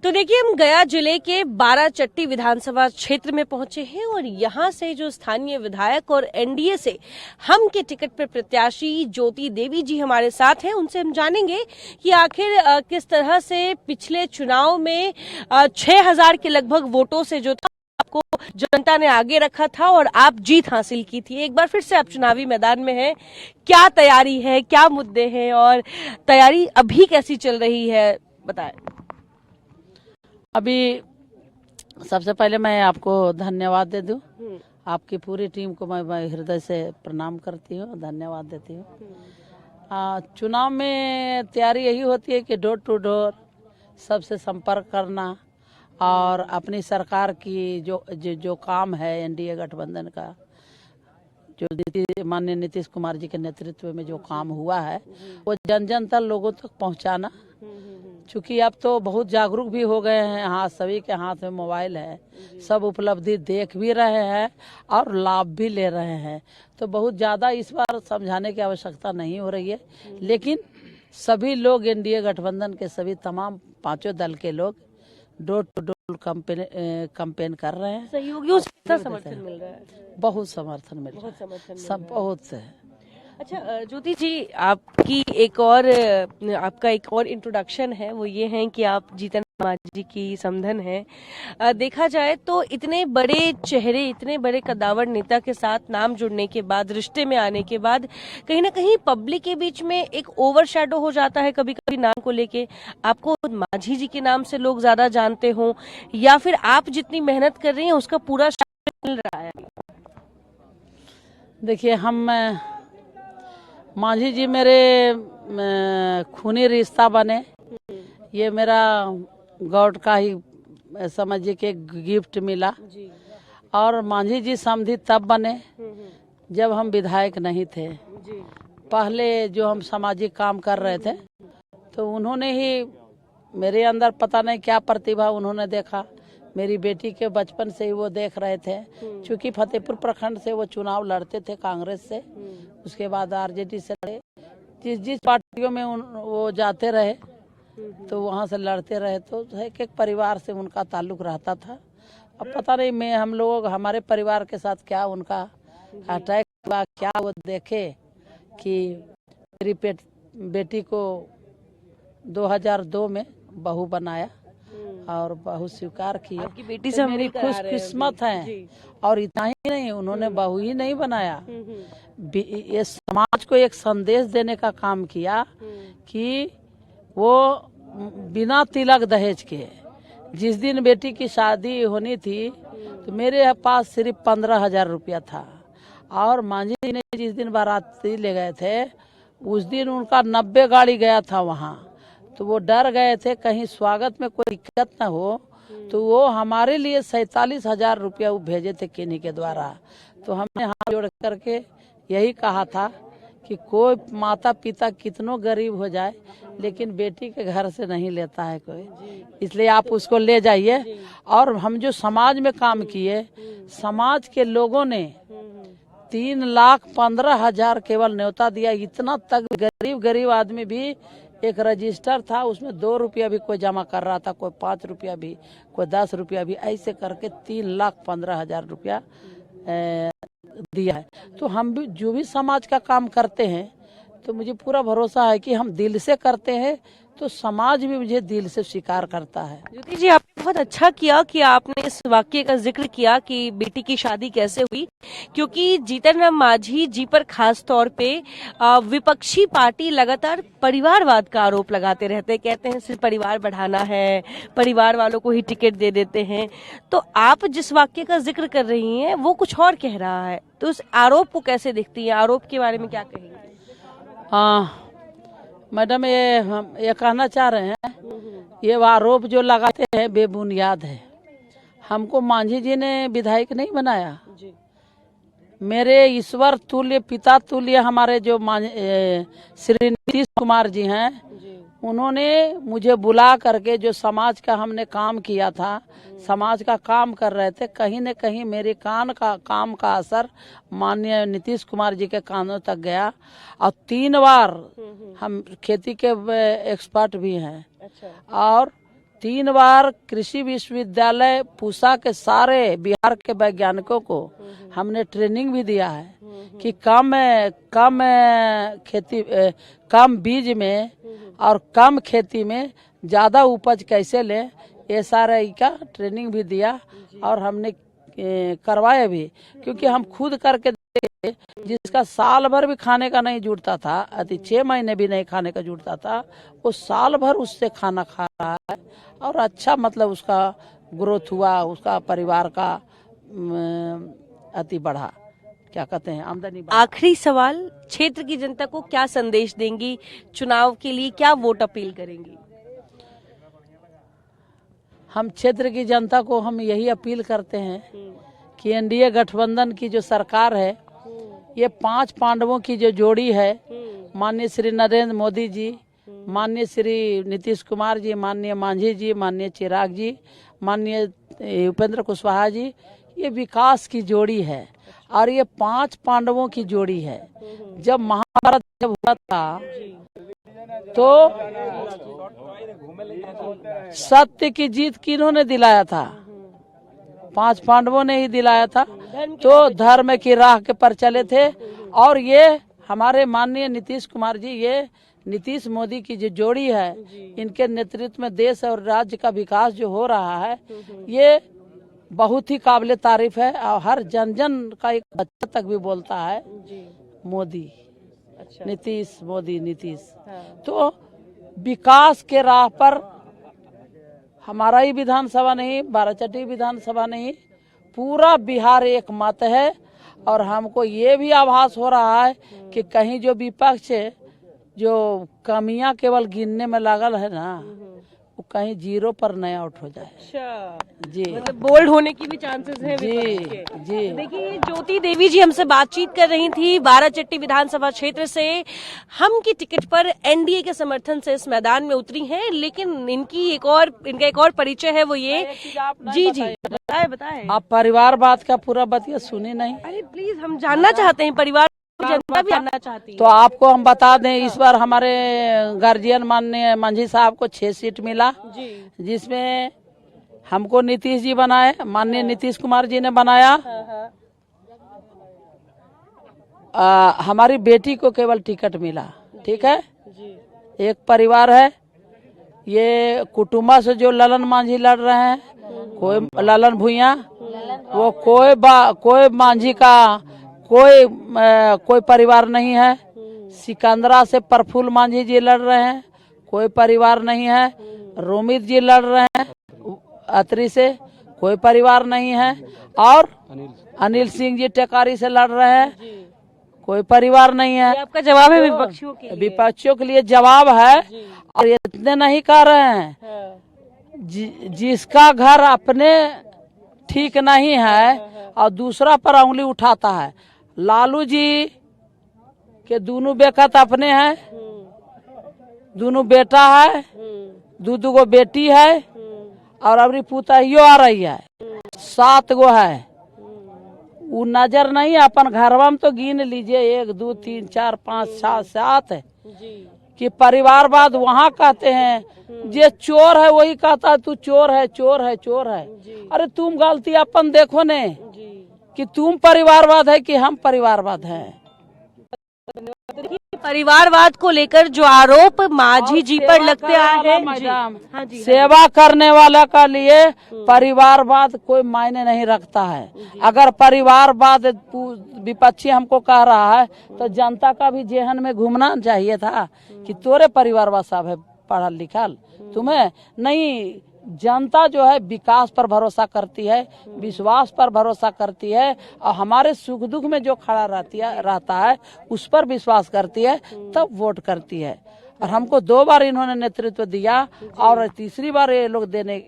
तो देखिए, हम गया जिले के बाराचट्टी विधानसभा क्षेत्र में पहुंचे हैं और यहां से जो स्थानीय विधायक और एनडीए से हम के टिकट पर प्रत्याशी ज्योति देवी जी हमारे साथ हैं। उनसे हम जानेंगे कि आखिर किस तरह से पिछले चुनाव में 6000 के लगभग वोटों से जो था आपको जनता ने आगे रखा था और आप जीत हासिल की थी। एक बार फिर से आप चुनावी मैदान में हैं, क्या तैयारी है, क्या मुद्दे हैं और तैयारी अभी कैसी चल रही है, बताएं। अभी सबसे पहले मैं आपको धन्यवाद दे दूं। आपकी पूरी टीम को मैं हृदय से प्रणाम करती हूँ, धन्यवाद देती हूँ। चुनाव में तैयारी यही होती है कि डोर टू डोर सबसे संपर्क करना और अपनी सरकार की जो काम है एनडीए गठबंधन का, जो माननीय नीतीश कुमार जी के नेतृत्व में जो काम हुआ है वो जन जन तक लोगों तक पहुंचाना। चूँकि अब तो बहुत जागरूक भी हो गए हैं, हाँ सभी के हाथ में मोबाइल है, सब उपलब्धि देख भी रहे हैं और लाभ भी ले रहे हैं। तो बहुत ज़्यादा इस बार समझाने की आवश्यकता नहीं हो रही है, लेकिन सभी लोग एनडीए गठबंधन के सभी तमाम पांचों दल के लोग डोर टू डोर कैंपेन कर रहे हैं। सहयोगियों से कितना समर्थन मिल रहा है? बहुत समर्थन मिल रहा है, सब बहुत है। अच्छा ज्योति जी, आपका एक और इंट्रोडक्शन है, वो ये है कि आप जीतन मांझी की समधन है। देखा जाए तो इतने बड़े चेहरे, इतने बड़े कद्दावर नेता के साथ नाम जुड़ने के बाद, रिश्ते में आने के बाद कहीं ना कहीं पब्लिक के बीच में एक ओवरशैडो हो जाता है कभी कभी नाम को लेके। आपको मांझी जी के नाम से लोग ज्यादा जानते हों या फिर आप जितनी मेहनत कर रही हैं उसका पूरा मिल रहा है? देखिए, हम मांझी जी मेरे खूनी रिश्ता बने, ये मेरा गॉड का ही समझिए कि गिफ्ट मिला। और मांझी जी समधी तब बने जब हम विधायक नहीं थे। पहले जो हम सामाजिक काम कर रहे थे तो उन्होंने ही मेरे अंदर पता नहीं क्या प्रतिभा उन्होंने देखा। मेरी बेटी के बचपन से ही वो देख रहे थे, क्योंकि फतेहपुर प्रखंड से वो चुनाव लड़ते थे कांग्रेस से, उसके बाद आरजेडी से लड़े। जिस पार्टियों में वो जाते रहे तो वहाँ से लड़ते रहे, तो एक एक परिवार से उनका ताल्लुक रहता था। अब पता नहीं हमारे परिवार के साथ क्या उनका अटैक हुआ, क्या वो देखे कि मेरी बेटी को 2002 में बहू बनाया और बहू स्वीकार की। आपकी बेटी से तो मेरी खुशकिस्मत है। और इतना ही नहीं, उन्होंने बहू ही नहीं बनाया, ये समाज को एक संदेश देने का काम किया कि वो बिना तिलक दहेज के, जिस दिन बेटी की शादी होनी थी तो मेरे पास सिर्फ 15,000 रुपया था, और मांझी जी ने जिस दिन बाराती ले गए थे उस दिन उनका 90 गाड़ी गया था वहाँ। तो वो डर गए थे कहीं स्वागत में कोई दिक्कत न हो, तो वो हमारे लिए 47,000 रुपया वो भेजे थे किन्हीं के द्वारा। तो हमने हाथ जोड़ करके यही कहा था कि कोई माता पिता कितनों गरीब हो जाए लेकिन बेटी के घर से नहीं लेता है कोई, इसलिए आप उसको ले जाइए। और हम जो समाज में काम किए, समाज के लोगों ने 3,15,000 केवल न्योता दिया। इतना तक गरीब आदमी भी, एक रजिस्टर था उसमें 2 रुपया भी कोई जमा कर रहा था, कोई 5 रुपया भी, कोई 10 रुपया भी, ऐसे करके 3,15,000 रुपया दिया है। तो हम भी जो भी समाज का काम करते हैं तो मुझे पूरा भरोसा है कि हम दिल से करते हैं तो समाज भी मुझे दिल से स्वीकार करता है। ज्योति जी, आपने बहुत अच्छा किया कि आपने इस वाक्य का जिक्र किया कि बेटी की शादी कैसे हुई, क्योंकि जीतन राम मांझी जी पर खास तौर पे विपक्षी पार्टी लगातार परिवारवाद का आरोप लगाते रहते, कहते हैं सिर्फ परिवार बढ़ाना है, परिवार वालों को ही टिकट दे देते हैं। तो आप जिस वाक्य का जिक्र कर रही हैं वो कुछ और कह रहा है, तो उस आरोप को कैसे देखती है, आरोप के बारे में क्या कहेंगे? मैडम, ये कहना चाह रहे हैं, ये आरोप जो लगाते हैं बेबुनियाद है। हमको मांझी जी ने विधायक नहीं बनाया, मेरे ईश्वर तुल्य, पिता तुल्य हमारे जो श्री नीतीश कुमार जी हैं, उन्होंने मुझे बुला करके जो समाज का हमने काम किया था, समाज का काम कर रहे थे, कहीं न कहीं मेरे काम का असर माननीय नीतीश कुमार जी के कानों तक गया। और 3 बार हम खेती के एक्सपर्ट भी हैं। और 3 बार कृषि विश्वविद्यालय पूसा के सारे बिहार के वैज्ञानिकों को हमने ट्रेनिंग भी दिया है कि कम बीज में और कम खेती में ज़्यादा उपज कैसे लें, SRI का ट्रेनिंग भी दिया और हमने करवाया भी, क्योंकि हम खुद करके देखे जिसका साल भर भी खाने का नहीं जुटता था, अति 6 महीने भी नहीं खाने का जुटता था, वो साल भर उससे खाना खा रहा है और अच्छा मतलब उसका ग्रोथ हुआ, उसका परिवार का अति बढ़ा, क्या कहते हैं, आमदनी बढ़ा। आखिरी सवाल, क्षेत्र की जनता को क्या संदेश देंगी, चुनाव के लिए क्या वोट अपील करेंगी? हम क्षेत्र की जनता को हम यही अपील करते हैं कि NDA गठबंधन की जो सरकार है, ये 5 पांडवों की जो जोड़ी है, माननीय श्री नरेंद्र मोदी जी, माननीय श्री नीतीश कुमार जी, माननीय मांझी जी, माननीय चिराग जी, माननीय उपेंद्र कुशवाहा जी, ये विकास की जोड़ी है और ये 5 पांडवों की जोड़ी है। जब महाभारत जब हुआ था तो सत्य की जीत किन्होंने दिलाया था? 5 पांडवों ने ही दिलाया था। तो धर्म की राह के पर चले थे और ये हमारे माननीय नीतीश कुमार जी, ये नीतीश मोदी की जो जोड़ी है, इनके नेतृत्व में देश और राज्य का विकास जो हो रहा है, ये बहुत ही काबिले तारीफ है और हर जन जन का एक बच्चा तक भी बोलता है मोदी। अच्छा। नीतीश मोदी नीतीश। हाँ। तो विकास के राह पर हमारा ही विधानसभा नहीं, बाराचट्टी विधानसभा नहीं, पूरा बिहार एक मत है और हमको ये भी आभास हो रहा है कि कहीं जो विपक्ष जो कमियां केवल गिनने में लागल है ना, वो कहीं 0 पर नया आउट हो जाए। अच्छा जी, मतलब बोल्ड होने की भी चांसेस हैं जी जी। देखिए, ज्योति देवी जी हमसे बातचीत कर रही थी बाराचट्टी विधानसभा क्षेत्र से। हम की टिकट पर NDA के समर्थन से इस मैदान में उतरी हैं, लेकिन इनका एक और परिचय है, वो ये। जी जी, बताएं। आप परिवारवाद का पूरा बतिया सुने नहीं? अरे प्लीज, हम जानना चाहते हैं, परिवार जनता भी जानना चाहती है। तो आपको हम बता दें, इस बार हमारे गार्जियन माननीय मांझी साहब को 6 सीट मिला, जिसमें हमको नीतीश जी बनाए, माननीय नीतीश कुमार जी ने बनाया। हमारी बेटी को केवल टिकट मिला। ठीक है, एक परिवार है, ये कुटुंबा से जो ललन मांझी लड़ रहे हैं, कोई ललन भुइया, वो कोई मांझी का कोई परिवार नहीं है। सिकंदरा से प्रफुल्ल मांझी जी लड़ रहे हैं, कोई परिवार नहीं है। रोमित जी लड़ रहे हैं अतरी से, कोई परिवार नहीं है। और अनिल सिंह जी टेकारी से लड़ रहे हैं, कोई परिवार नहीं है। आपका जवाब है विपक्षियों के लिए जवाब है। और ये इतने नहीं कह रहे हैं, जिसका घर अपने ठीक नहीं है और दूसरा पर उंगली उठाता है। लालू जी के दोनों बेकत अपने हैं, दोनों बेटा है, दो बेटी है और अबरी पुतहियो आ रही है, 7 गो है। वो नजर नहीं, अपन घरवा में तो गिन लीजिए 1 2 3 4 5 6 7 है कि परिवारवाद वहाँ कहते हैं। जे चोर है वही कहता है तू चोर है, चोर है, चोर है। अरे तुम गलती अपन देखो ने कि तुम परिवारवाद है कि हम परिवारवाद है। परिवारवाद को लेकर जो आरोप मांझी जी पर लगते हैं, सेवा करने वाला का लिए परिवारवाद कोई मायने नहीं रखता है। अगर परिवारवाद विपक्षी हमको कह रहा है तो जनता का भी जेहन में घूमना चाहिए था कि तोरे परिवारवाद साहब है पढ़ा लिखल, तुम्हें नहीं। जनता जो है विकास पर भरोसा करती है, विश्वास पर भरोसा करती है और हमारे सुख दुख में जो खड़ा रहता है उस पर विश्वास करती है, तब वोट करती है। और हमको 2 बार इन्होंने नेतृत्व दिया और तीसरी बार ये लोग देने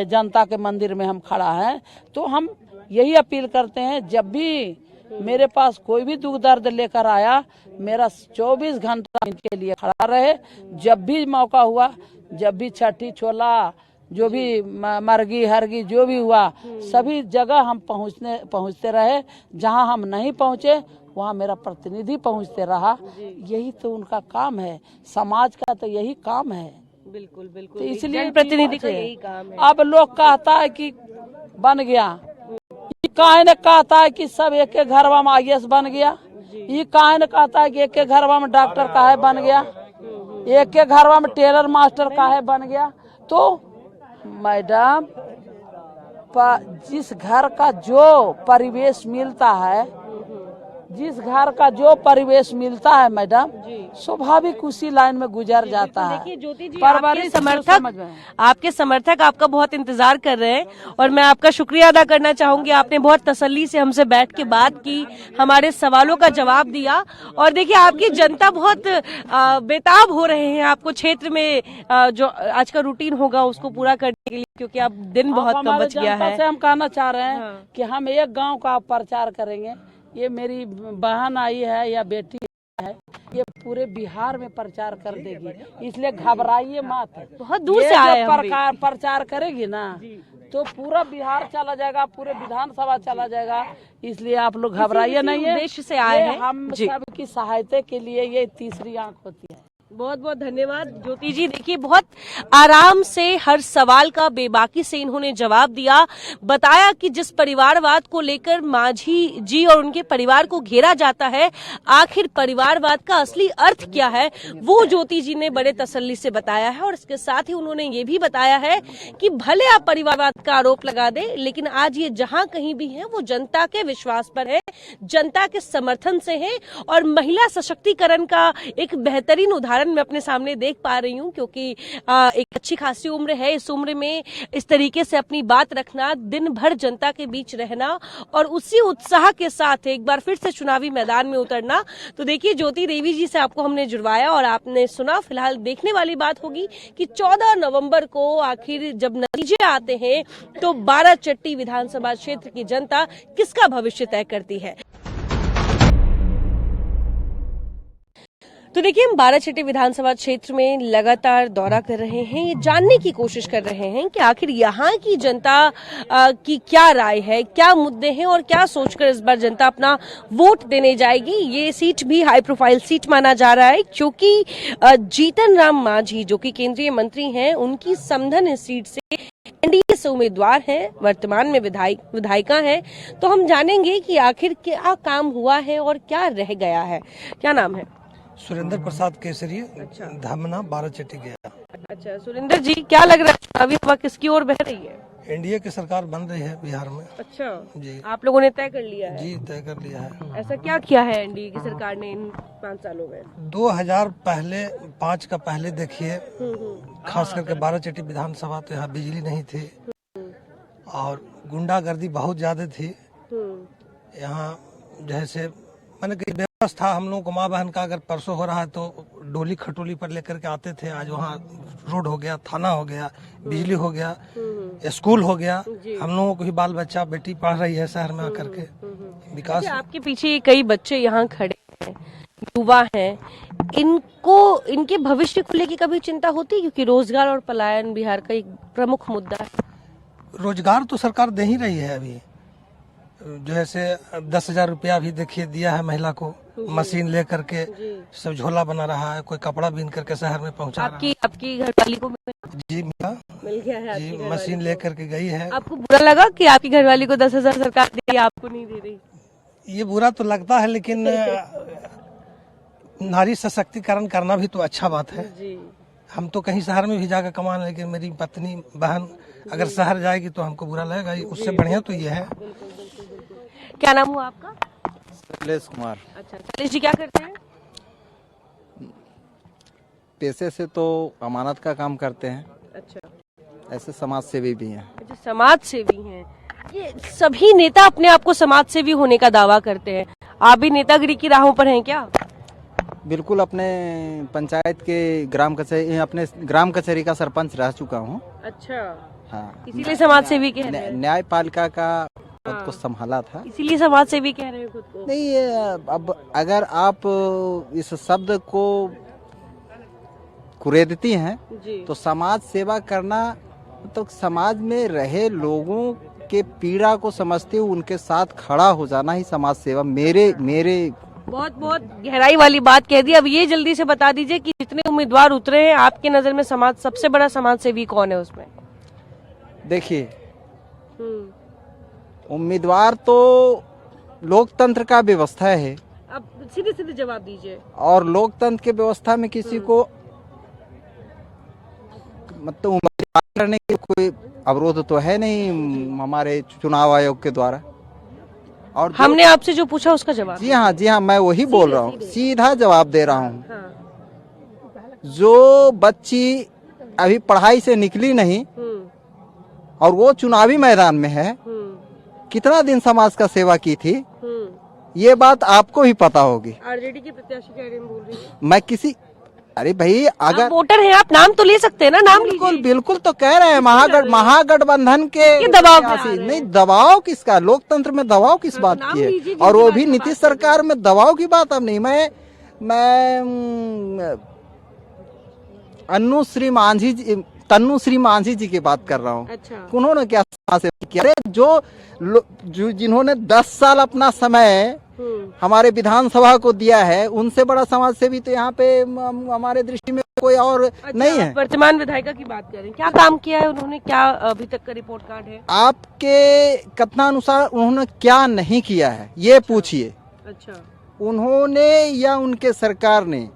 जनता के मंदिर में हम खड़ा हैं। तो हम यही अपील करते हैं, जब भी मेरे पास कोई भी दुख दर्द लेकर आया, मेरा 24 घंटा इनके लिए खड़ा रहे। जब भी मौका हुआ, जब भी छठी छोला, जो भी मरगी हरगी जो भी हुआ, सभी जगह हम पहुंचते रहे। जहां हम नहीं पहुंचे वहां मेरा प्रतिनिधि पहुंचते रहा। यही तो उनका काम है, समाज का तो यही काम है। बिल्कुल बिल्कुल, तो इसलिए प्रतिनिधि का यही काम है। अब लोग कहता है कि बन गया, ये काहे न कहता है कि सब एक एक घर में IAS बन गया, ये काहे न कहता है कि एक एक घर में डॉक्टर काहे बन गया, एक एक घर में टेलर मास्टर काहे बन गया। तो मैडम जिस घर का जो परिवेश मिलता है, जिस घर का जो परिवेश मिलता है मैडम, स्वाभाविक उसी लाइन में गुजर जाता है। देखिए ज्योति जी, परवरिश आपके समर्थक आपका बहुत इंतजार कर रहे हैं और मैं आपका शुक्रिया अदा करना चाहूंगी। आपने बहुत तसल्ली से हमसे बैठ के बात की, हमारे सवालों का जवाब दिया। और देखिए आपकी जनता बहुत बेताब हो रहे हैं आपको क्षेत्र में जो आज का रूटीन होगा उसको पूरा करने के लिए, क्योंकि अब दिन बहुत कम बच गया है। से हम कहना चाह रहे हैं कि हम एक गांव का प्रचार करेंगे। ये मेरी बहन आई है या बेटी है, ये पूरे बिहार में प्रचार कर देगी, इसलिए घबराइए मत। बहुत दूर से आए प्रचार करेगी ना तो पूरा बिहार चला जाएगा, पूरे विधानसभा चला जाएगा, इसलिए आप लोग घबराइए नहीं है। उद्देश्य से आए हैं, हम सबकी सहायता के लिए ये तीसरी आंख होती है। बहुत बहुत धन्यवाद ज्योति जी। देखिए बहुत आराम से हर सवाल का बेबाकी से इन्होंने जवाब दिया, बताया कि जिस परिवारवाद को लेकर मांझी जी और उनके परिवार को घेरा जाता है, आखिर परिवारवाद का असली अर्थ क्या है, वो ज्योति जी ने बड़े तसल्ली से बताया है। और इसके साथ ही उन्होंने ये भी बताया है कि भले आप परिवारवाद का आरोप लगा दें, लेकिन आज ये जहां कहीं भी है वो जनता के विश्वास पर है, जनता के समर्थन से है। और महिला सशक्तिकरण का एक बेहतरीन उदाहरण मैं अपने सामने देख पा रही हूँ, क्योंकि एक अच्छी खासी उम्र है, इस उम्र में इस तरीके से अपनी बात रखना, दिन भर जनता के बीच रहना और उसी उत्साह के साथ एक बार फिर से चुनावी मैदान में उतरना। तो देखिए ज्योति देवी जी से आपको हमने जुड़वाया और आपने सुना। फिलहाल देखने वाली बात होगी कि 14 नवंबर को आखिर जब नतीजे आते हैं तो बाराचट्टी विधानसभा क्षेत्र की जनता किसका भविष्य तय करती है। तो देखिए हम बाराचट्टी विधानसभा क्षेत्र में लगातार दौरा कर रहे हैं, ये जानने की कोशिश कर रहे हैं कि आखिर यहाँ की जनता की क्या राय है, क्या मुद्दे हैं और क्या सोचकर इस बार जनता अपना वोट देने जाएगी। ये सीट भी हाई प्रोफाइल सीट माना जा रहा है, क्योंकि जीतन राम मांझी जो कि केंद्रीय मंत्री हैं, उनकी समधन इस सीट से एनडीए से उम्मीदवार हैं, वर्तमान में विधायिका हैं। तो हम जानेंगे कि आखिर क्या काम हुआ है और क्या रह गया है। क्या नाम है? सुरेंद्र प्रसाद केसरी, धामना बाराचट्टी गया। अच्छा सुरेंद्र जी, क्या लग रहा है चुनावी हवा किसकी ओर बह रही है? एनडीए की सरकार बन रही है बिहार में। अच्छा जी, आप लोगों ने तय कर लिया है? जी तय कर लिया है। ऐसा क्या किया है एनडीए की सरकार ने इन 5 सालों में? 2005 का पहले देखिए, खास करके बाराचट्टी विधानसभा तो यहाँ बिजली नहीं थी और गुंडागर्दी बहुत ज्यादा थी यहाँ। जैसे मैंने कही व्यवस्था, हम लोगों को माँ बहन का अगर परसों हो रहा है तो डोली खटोली पर लेकर के आते थे। आज वहाँ रोड हो गया, थाना हो गया, बिजली हो गया, स्कूल हो गया। हम लोगों को भी बाल बच्चा बेटी पढ़ रही है शहर में आकर के। विकास आपके पीछे कई बच्चे यहाँ खड़े हैं, युवा हैं, इनको इनके भविष्य को लेकर कभी चिंता होती है? क्योंकि रोजगार और पलायन बिहार का एक प्रमुख मुद्दा है। रोजगार तो सरकार दे ही रही है। अभी जो है से 10,000 रुपया भी देखिए दिया है महिला को, मशीन लेकर के सब झोला बना रहा है, कोई कपड़ा बीन करके शहर में पहुंचा रहा है। आपकी घरवाली को जी मिल गया है? जी मशीन लेकर के गई है। आपको बुरा लगा कि आपकी घरवाली को 10,000 सरकार दे रही, आपको नहीं दे रही? ये बुरा तो लगता है, लेकिन नारी सशक्तिकरण करना भी तो अच्छा बात है। हम तो कहीं शहर में भी जाकर कमा, लेकिन मेरी पत्नी बहन अगर शहर जाएगी तो हमको बुरा लगेगा। उससे बढ़िया तो ये है। क्या नाम हुआ आपका? शैलेश कुमार। अच्छा शैलेश जी, क्या करते हैं? पैसे से तो अमानत का काम करते हैं। अच्छा, ऐसे समाज सेवी भी हैं। अच्छा समाज सेवी हैं। ये सभी नेता अपने आप को समाज सेवी होने का दावा करते हैं, आप भी नेतागिरी की राहों पर हैं क्या? बिल्कुल, अपने पंचायत के अपने ग्राम कचहरी का सरपंच रह चुका हूँ। अच्छा हाँ, इसीलिए समाज सेवी कह रहे हैं? न्यायपालिका का खुद को संभाला था, इसीलिए समाज सेवी कह रहे हैं खुद को? नहीं, अब अगर आप इस शब्द को कुरेदती हैं तो समाज सेवा करना तो समाज में रहे लोगों के पीड़ा को समझते हुए उनके साथ खड़ा हो जाना ही समाज सेवा मेरे बहुत बहुत गहराई वाली बात कह दी। अब ये जल्दी से बता दीजिए कि जितने उम्मीदवार उतरे हैं आपके नजर में सबसे बड़ा समाज सेवी कौन है उसमें? देखिए, उम्मीदवार तो लोकतंत्र का व्यवस्था है, अब सीधे सीधे जवाब दीजिए। और लोकतंत्र के व्यवस्था में किसी को मतलब उम्मीदवार करने के कोई अवरोध तो है नहीं हमारे चुनाव आयोग के द्वारा। और हमने आपसे जो पूछा उसका जवाब। जी हाँ, मैं वही बोल रहा हूँ, सीधा जवाब दे रहा हूँ। हाँ। जो बच्ची अभी पढ़ाई से निकली नहीं और वो चुनावी मैदान में है, कितना दिन समाज का सेवा की थी, ये बात आपको भी पता होगी। आरजेडी के प्रत्याशी कह रहे हैं, बोल रही है। मैं किसी, अरे भाई अगर आप वोटर हैं, आप नाम तो ले सकते हैं ना, नाम बिल्कुल बिल्कुल तो कह रहे हैं महागठबंधन के दबाव में आ प्रत्याशी। रहे हैं। नहीं, दबाव किसका, लोकतंत्र में दबाव किस बात नाम की है? लीजिए, और वो जिनकी भी बात नीतीश सरकार में दबाव की बात अब नहीं। मैं तन्नुश्री मांझी जी की बात कर रहा हूँ। अच्छा। उन्होंने क्या समाज सेवा किया? अरे जो जिन्होंने 10 साल अपना समय हमारे विधानसभा को दिया है, उनसे बड़ा समाज सेवी तो यहाँ पे हमारे दृष्टि में कोई और नहीं है। वर्तमान विधायिका की बात करें, क्या काम किया है उन्होंने, क्या अभी तक का रिपोर्ट कार्ड है? आपके कथनानुसार उन्होंने क्या नहीं किया है ये पूछिए। अच्छा। उन्होंने या उनके सरकार ने?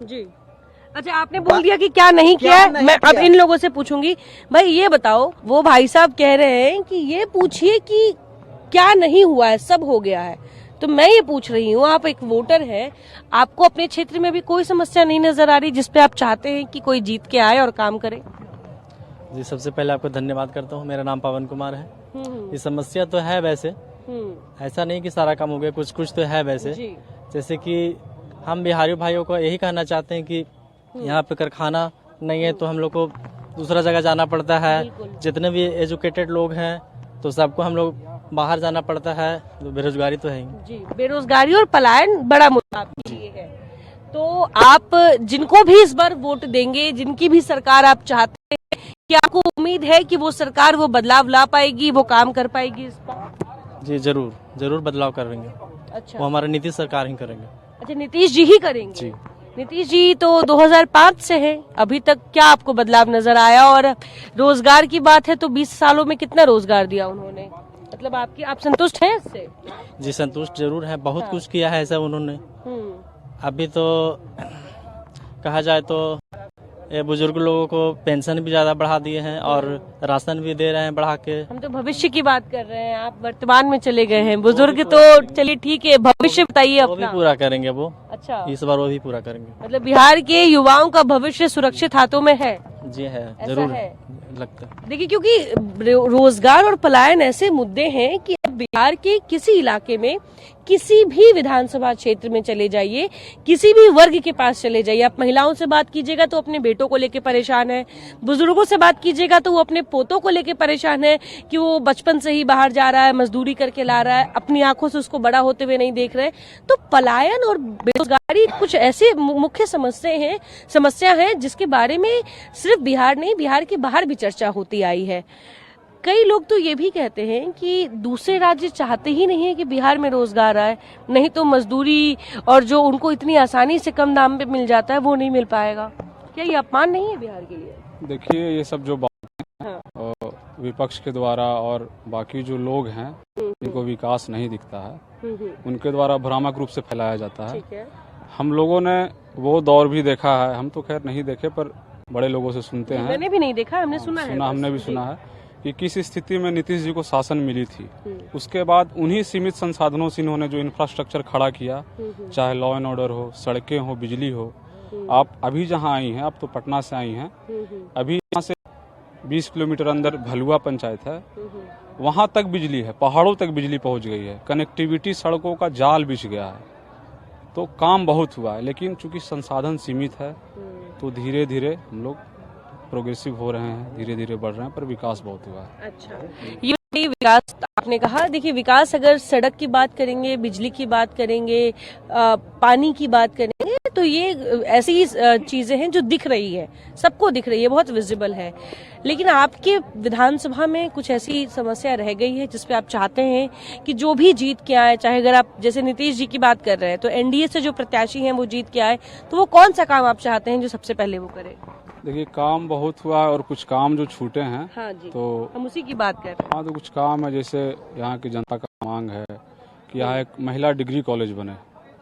जी। अच्छा, आपने बोल दिया कि क्या नहीं किया है। मैं अब इन लोगों से पूछूंगी, भाई ये बताओ, वो भाई साहब कह रहे हैं कि ये पूछिए कि क्या नहीं हुआ है, सब हो गया है। तो मैं ये पूछ रही हूँ, आप एक वोटर हैं, आपको अपने क्षेत्र में भी कोई समस्या नहीं नजर आ रही जिसपे आप चाहते हैं कि कोई जीत के आए और काम करे? जी, सबसे पहले आपको धन्यवाद करता हूँ। मेरा नाम पवन कुमार है। ये समस्या तो है वैसे, ऐसा नहीं कि सारा काम हो गया, कुछ कुछ तो है वैसे। जैसे कि हम बिहारी भाइयों को यही कहना चाहते हैं कि यहाँ पे कारखाना नहीं है तो हम लोग को दूसरा जगह जाना पड़ता है। जितने भी एजुकेटेड लोग हैं तो सबको हम लोग बाहर जाना पड़ता है, तो बेरोजगारी तो है ही। जी, बेरोजगारी और पलायन बड़ा मुद्दा आपके लिए है। तो आप जिनको भी इस बार वोट देंगे, जिनकी भी सरकार आप चाहते हैं, क्या आपको उम्मीद है कि वो सरकार वो बदलाव ला पाएगी, वो काम कर पाएगी इस पर? जी, जरूर बदलाव करेंगे। अच्छा। वो हमारा नीतीश सरकार ही करेंगे। अच्छा, नीतीश जी ही करेंगे? जी। नीतीश जी तो 2005 से है, अभी तक क्या आपको बदलाव नजर आया? और रोजगार की बात है तो 20 सालों में कितना रोजगार दिया उन्होंने, मतलब आप संतुष्ट हैं इससे? जी, संतुष्ट जरूर है, बहुत कुछ किया है ऐसा उन्होंने। अभी तो कहा जाए तो ये बुजुर्ग लोगों को पेंशन भी ज्यादा बढ़ा दिए हैं और राशन भी दे रहे हैं बढ़ा के। हम तो भविष्य की बात कर रहे हैं, आप वर्तमान में चले गए हैं। बुजुर्ग तो चलिए ठीक है, भविष्य बताइए अपना। वो भी पूरा करेंगे वो। अच्छा, इस बार वो भी पूरा करेंगे। मतलब बिहार के युवाओं का भविष्य सुरक्षित हाथों में है? जी है, जरूर है लगता है। देखिए, क्योंकि रोजगार और पलायन ऐसे मुद्दे हैं कि अब बिहार के किसी इलाके में, किसी भी विधानसभा क्षेत्र में चले जाइए, किसी भी वर्ग के पास चले जाइए, आप महिलाओं से बात कीजिएगा तो अपने बेटों को लेके परेशान है, बुजुर्गों से बात कीजिएगा तो वो अपने पोतों को लेके परेशान है कि वो बचपन से ही बाहर जा रहा है, मजदूरी करके ला रहा है, अपनी आंखों से उसको बड़ा होते हुए नहीं देख रहे। तो पलायन और बेरोजगारी कुछ ऐसे मुख्य समस्या है जिसके बारे में सिर्फ बिहार नहीं, बिहार के बाहर भी चर्चा होती आई है। कई लोग तो ये भी कहते हैं कि दूसरे राज्य चाहते ही नहीं है कि बिहार में रोजगार आए, नहीं तो मजदूरी और जो उनको इतनी आसानी से कम दाम पे मिल जाता है वो नहीं मिल पाएगा। क्या ये अपमान नहीं है बिहार के लिए? देखिए, ये सब जो बात है विपक्ष के द्वारा और बाकी जो लोग हैं जिनको विकास नहीं दिखता है, उनके द्वारा भ्रामक रूप से फैलाया जाता है। हम लोगों ने वो दौर भी देखा है, हम तो खैर नहीं देखे पर बड़े लोगों से सुनते हैं। मैंने भी नहीं देखा, हमने सुना है। हमने भी सुना है कि किस स्थिति में नीतीश जी को शासन मिली थी। उसके बाद उन्हीं सीमित संसाधनों से इन्होंने जो इंफ्रास्ट्रक्चर खड़ा किया, चाहे लॉ एंड ऑर्डर हो, सड़कें हो, बिजली हो। आप अभी जहां आई हैं, आप तो पटना से आई हैं, अभी यहाँ से 20 किलोमीटर अंदर भलुआ पंचायत है, वहां तक बिजली है, पहाड़ों तक बिजली पहुंच गई है, कनेक्टिविटी सड़कों का जाल बिछ गया है। तो काम बहुत हुआ है, लेकिन चूंकि संसाधन सीमित है तो धीरे धीरे हम लोग प्रोग्रेसिव हो रहे हैं, धीरे धीरे बढ़ रहे हैं, पर विकास बहुत हुआ है। अच्छा, ये ये विकास आपने कहा, देखिए विकास अगर सड़क की बात करेंगे, बिजली की बात करेंगे, पानी की बात करेंगे, तो ये ऐसी चीजें हैं जो दिख रही है, सबको दिख रही है, बहुत विजिबल है। लेकिन आपके विधानसभा में कुछ ऐसी समस्या रह गई है जिसपे आप चाहते हैं कि जो भी जीत के आए, चाहे अगर आप जैसे नीतीश जी की बात कर रहे हैं तो एनडीए से जो प्रत्याशी हैं वो जीत के आए, तो वो कौन सा काम आप चाहते हैं जो सबसे पहले वो करे? देखिए काम बहुत हुआ है और कुछ काम जो छूटे हैं, हाँ जी, तो हम उसी की बात कर रहे हैं। हाँ तो कुछ काम है, जैसे यहाँ की जनता का मांग है कि यहाँ एक महिला डिग्री कॉलेज बने,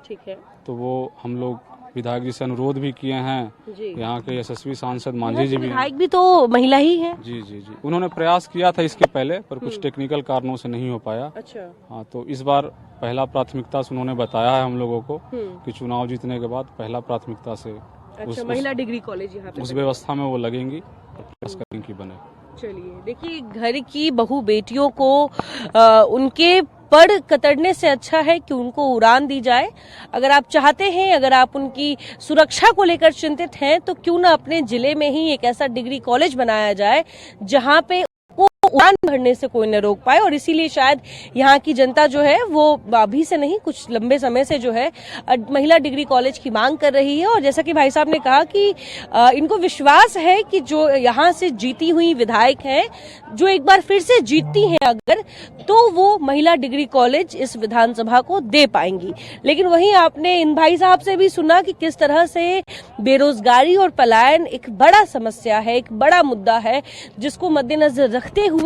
ठीक है तो वो हम लोग विधायक जी से अनुरोध भी किए हैं। जी, यहाँ के यशस्वी सांसद मांझी जी भी हैं। विधायक भी तो महिला ही है। जी जी जी, उन्होंने प्रयास किया था इसके पहले, पर कुछ टेक्निकल कारणों से नहीं हो पाया। अच्छा, हाँ तो इस बार पहला प्राथमिकता से उन्होंने बताया है हम लोगों को कि चुनाव जीतने के बाद पहला प्राथमिकता से अच्छा, महिला डिग्री कॉलेज यहाँ पे उस व्यवस्था में वो लगेंगी और प्रयास करेंगे कि बने। चलिए, देखिए घर की बहू बेटियों को उनके पड़ कतरने से अच्छा है कि उनको उड़ान दी जाए। अगर आप चाहते हैं, अगर आप उनकी सुरक्षा को लेकर चिंतित हैं, तो क्यों ना अपने जिले में ही एक ऐसा डिग्री कॉलेज बनाया जाए जहां पे वो उड़ान भरने से कोई न रोक पाए। और इसीलिए शायद यहाँ की जनता जो है वो अभी से नहीं, कुछ लंबे समय से जो है महिला डिग्री कॉलेज की मांग कर रही है। और जैसा कि भाई साहब ने कहा कि इनको विश्वास है कि जो यहाँ से जीती हुई विधायक हैं, जो एक बार फिर से जीतती हैं अगर, तो वो महिला डिग्री कॉलेज इस विधानसभा को दे पाएंगी। लेकिन वहीं आपने इन भाई साहब से भी सुना कि किस तरह से बेरोजगारी और पलायन एक बड़ा समस्या है, एक बड़ा मुद्दा है, जिसको मद्देनजर रखते हुए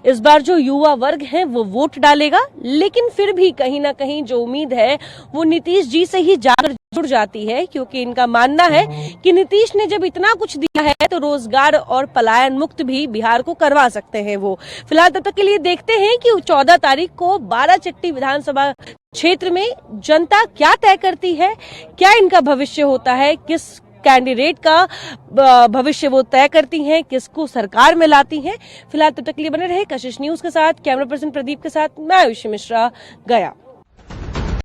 इस बार जो युवा वर्ग है वो वोट डालेगा। लेकिन फिर भी कहीं ना कहीं जो उम्मीद है वो नीतीश जी से ही जाकर जुड़ जाती है, क्योंकि इनका मानना है कि नीतीश ने जब इतना कुछ दिया है तो रोजगार और पलायन मुक्त भी बिहार को करवा सकते हैं वो। फिलहाल तब तक के लिए देखते हैं कि 14 तारीख को बाराचट्टी विधानसभा क्षेत्र में जनता क्या तय करती है, क्या इनका भविष्य होता है, किस कैंडिडेट का भविष्य वो तय करती हैं, किसको सरकार में लाती हैं। फिलहाल तब तक के लिए बने रहे कशिश न्यूज के साथ। कैमरा पर्सन प्रदीप के साथ मैं आयुषी मिश्रा, गया।